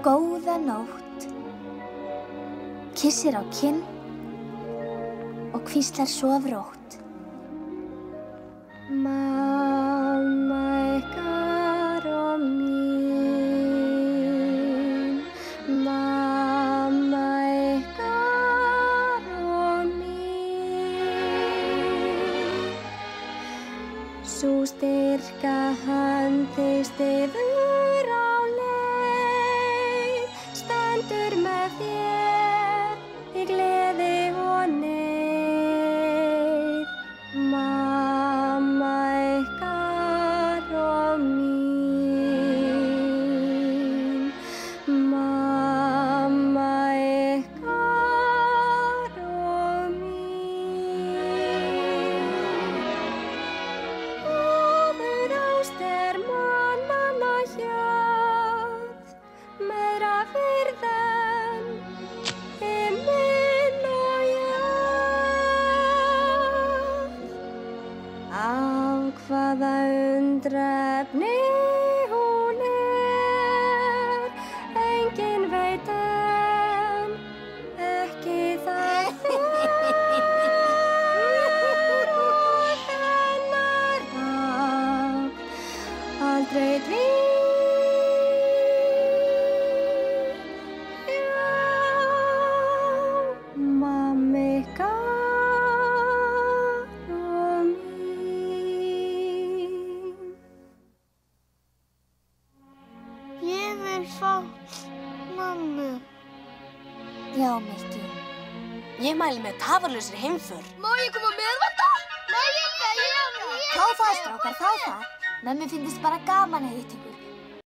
góða nótt, kyssir á kinn og hvíslar sof rótt. Mamma ykkar og mín, mamma ykkar og mín. Sú styrka hönd þig styður á leið, stendur með þér í gleði og neyð. Mamma ykkar og mín, mamma ykkar og mín. Móður ást mannanna hjörð, meira virð en himinn og jörð. Á hvaða undrefni hún enginn veit en ekki það og hennar ráð aldrei dvín. Já, mamma ykkar og mín. Ég vil fá mömmu. Já, Mikki. Ég mæli með tafarlausri heimför. Má ég koma með þetta? Nei, ég. Þá það, strákar, þá það. Mömmu finnst bara gaman að hitta ykkur.